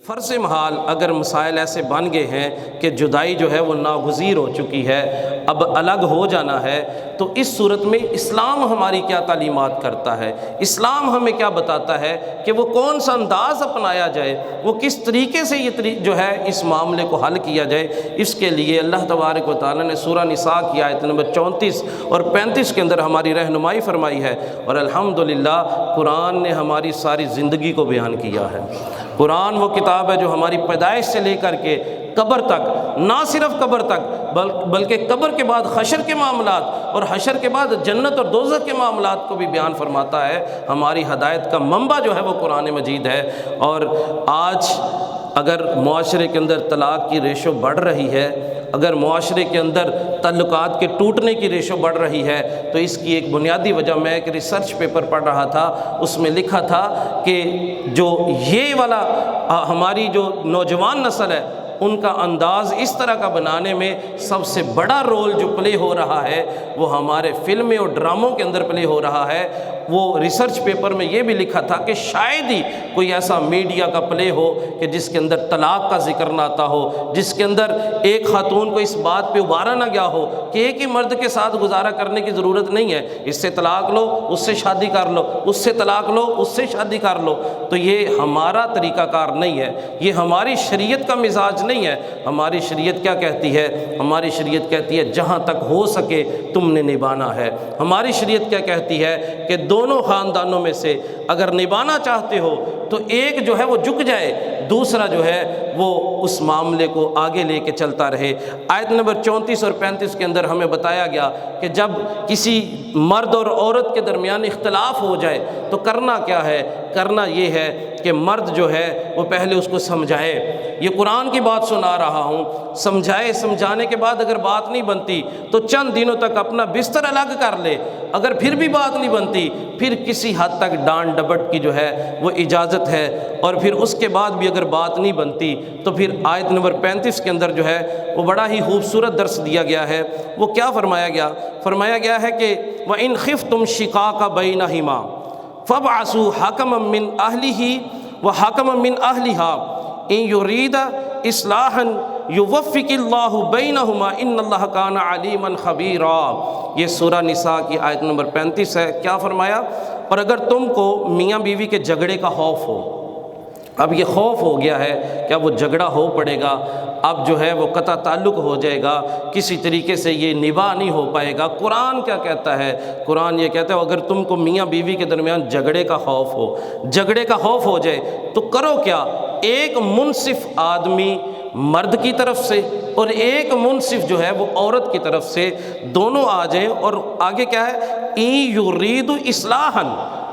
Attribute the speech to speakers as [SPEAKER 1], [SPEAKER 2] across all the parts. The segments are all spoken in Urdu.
[SPEAKER 1] فرض محال اگر مسائل ایسے بن گئے ہیں کہ جدائی جو ہے وہ ناگزیر ہو چکی ہے، اب الگ ہو جانا ہے، تو اس صورت میں اسلام ہماری کیا تعلیمات کرتا ہے، اسلام ہمیں کیا بتاتا ہے کہ وہ کون سا انداز اپنایا جائے، وہ کس طریقے سے یہ جو ہے اس معاملے کو حل کیا جائے۔ اس کے لیے اللہ تبارک و تعالیٰ نے سورہ نساء کی آیت نمبر 34 اور 35 کے اندر ہماری رہنمائی فرمائی ہے، اور الحمدللہ قرآن نے ہماری ساری زندگی کو بیان کیا ہے۔ قرآن وہ کتاب ہے جو ہماری پیدائش سے لے کر کے قبر تک، نہ صرف قبر تک بلکہ قبر کے بعد حشر کے معاملات اور حشر کے بعد جنت اور دوزخ کے معاملات کو بھی بیان فرماتا ہے۔ ہماری ہدایت کا منبع جو ہے وہ قرآن مجید ہے۔ اور آج اگر معاشرے کے اندر طلاق کی ریشو بڑھ رہی ہے، اگر معاشرے کے اندر تعلقات کے ٹوٹنے کی ریشو بڑھ رہی ہے، تو اس کی ایک بنیادی وجہ، میں ایک ریسرچ پیپر پڑھ رہا تھا، اس میں لکھا تھا کہ جو یہ والا ہماری جو نوجوان نسل ہے، ان کا انداز اس طرح کا بنانے میں سب سے بڑا رول جو پلے ہو رہا ہے وہ ہمارے فلمیں اور ڈراموں کے اندر پلے ہو رہا ہے۔ وہ ریسرچ پیپر میں یہ بھی لکھا تھا کہ شاید ہی کوئی ایسا میڈیا کا پلے ہو کہ جس کے اندر طلاق کا ذکر نہ آتا ہو، جس کے اندر ایک خاتون کو اس بات پہ ابھارا نہ گیا ہو کہ ایک ہی مرد کے ساتھ گزارا کرنے کی ضرورت نہیں ہے، اس سے طلاق لو، اس سے شادی کر لو، اس سے طلاق لو، اس سے شادی کر لو۔ تو یہ ہمارا طریقہ کار نہیں ہے، یہ ہماری شریعت کا مزاج نہیں ہے۔ ہماری شریعت کیا کہتی ہے؟ ہماری شریعت کہتی ہے جہاں تک ہو سکے تم نے نبھانا ہے۔ ہماری شریعت کیا کہتی ہے کہ دونوں خاندانوں میں سے اگر نبھانا چاہتے ہو تو ایک جو ہے وہ جھک جائے، دوسرا جو ہے وہ اس معاملے کو آگے لے کے چلتا رہے۔ آیت نمبر 34 اور 35 کے اندر ہمیں بتایا گیا کہ جب کسی مرد اور عورت کے درمیان اختلاف ہو جائے تو کرنا کیا ہے؟ کرنا یہ ہے کہ مرد جو ہے وہ پہلے اس کو سمجھائے۔ یہ قرآن کی بات سنا رہا ہوں، سمجھائے، سمجھانے کے بعد اگر بات نہیں بنتی تو چند دنوں تک اپنا بستر الگ کر لے، اگر پھر بھی بات نہیں بنتی پھر کسی حد تک ڈانٹ ڈپٹ کی جو ہے وہ اجازت ہے، اور پھر اس کے بعد بھی اگر بات نہیں بنتی تو پھر آیت نمبر 35 کے اندر جو ہے وہ بڑا ہی خوبصورت درس دیا گیا ہے۔ وہ کیا فرمایا گیا؟ فرمایا گیا ہے کہ وَإِنْ خِفْتُمْ شِقَاقَ بَيْنَهُمَا فَابْعَثُوا حَكَمًا مِّنْ أَهْلِهِ وَحَكَمًا مِّنْ أَهْلِهَا إِنْ يُرِيدَ إِصْلَاحًا يُوَفِّقِ اللَّهُ بَيْنَهُمَا إِنَّ اللَّهَ كَانَ عَلِيمًا خَبِيرًا۔ یہ سورہ نساء کی آیت نمبر 35 ہے۔ کیا فرمایا؟ اور اگر تم کو میاں بیوی کے جھگڑے کا خوف ہو، اب یہ خوف ہو گیا ہے کہ اب وہ جھگڑا ہو پڑے گا، اب جو ہے وہ قطع تعلق ہو جائے گا، کسی طریقے سے یہ نباہ نہیں ہو پائے گا۔ قرآن کیا کہتا ہے؟ قرآن یہ کہتا ہے اگر تم کو میاں بیوی کے درمیان جھگڑے کا خوف ہو، جھگڑے کا خوف ہو جائے تو کرو کیا؟ ایک منصف آدمی مرد کی طرف سے اور ایک منصف جو ہے وہ عورت کی طرف سے، دونوں آ جائیں، اور آگے کیا ہے؟ اِن یرید اصلاحا،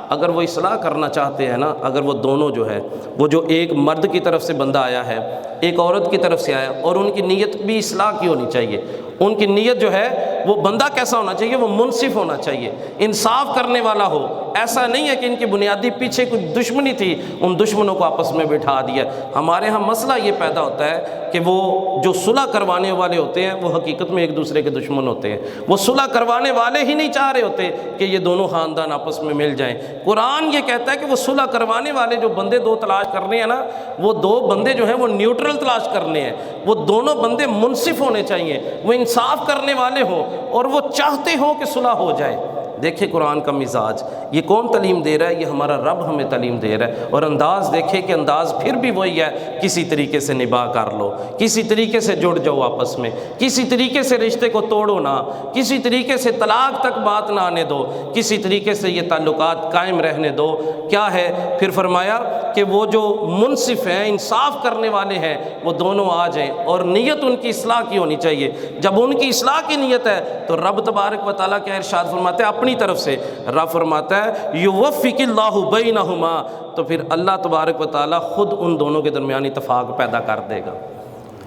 [SPEAKER 1] اگر وہ اصلاح کرنا چاہتے ہیں نا، اگر وہ دونوں جو ہے وہ جو ایک مرد کی طرف سے بندہ آیا ہے، ایک عورت کی طرف سے آیا، اور ان کی نیت بھی اصلاح کی ہونی چاہیے۔ ان کی نیت جو ہے وہ بندہ کیسا ہونا چاہیے؟ وہ منصف ہونا چاہیے، انصاف کرنے والا ہو۔ ایسا نہیں ہے کہ ان کی بنیادی پیچھے کوئی دشمنی تھی، ان دشمنوں کو آپس میں بٹھا دیا۔ ہمارے ہاں مسئلہ یہ پیدا ہوتا ہے کہ وہ جو صلح کروانے والے ہوتے ہیں وہ حقیقت میں ایک دوسرے کے دشمن ہوتے ہیں، وہ صلح کروانے والے ہی نہیں چاہ رہے ہوتے کہ یہ دونوں خاندان آپس میں مل جائیں۔ قرآن یہ کہتا ہے کہ وہ صلح کروانے والے جو بندے دو تلاش کرنے ہیں نا، وہ دو بندے جو ہیں وہ نیوٹرل تلاش کرنے ہیں، وہ دونوں بندے منصف ہونے چاہیے، وہ انصاف کرنے والے ہوں اور وہ چاہتے ہوں کہ صلح ہو جائے۔ دیکھیں قرآن کا مزاج، یہ کون تعلیم دے رہا ہے؟ یہ ہمارا رب ہمیں تعلیم دے رہا ہے۔ اور انداز دیکھیں کہ انداز پھر بھی وہی ہے، کسی طریقے سے نباہ کر لو، کسی طریقے سے جڑ جاؤ آپس میں، کسی طریقے سے رشتے کو توڑو نہ، کسی طریقے سے طلاق تک بات نہ آنے دو، کسی طریقے سے یہ تعلقات قائم رہنے دو۔ کیا ہے پھر؟ فرمایا کہ وہ جو منصف ہیں، انصاف کرنے والے ہیں، وہ دونوں آ جائیں، اور نیت ان کی اصلاح کی ہونی چاہیے۔ جب ان کی اصلاح کی نیت ہے تو رب تبارک و تعالیٰ کیا ارشاد فرماتے ہیں اپنی طرف سے؟ رب فرماتا ہے یوفق اللہ بینہما، تو پھر اللہ تبارک و تعالیٰ خود ان دونوں کے درمیان اتفاق پیدا کر دے گا۔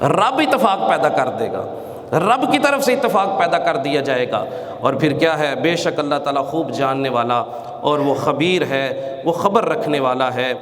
[SPEAKER 1] رب اتفاق پیدا کر دے گا، رب کی طرف سے اتفاق پیدا کر دیا جائے گا۔ اور پھر کیا ہے؟ بے شک اللہ تعالیٰ خوب جاننے والا اور وہ خبیر ہے، وہ خبر رکھنے والا ہے۔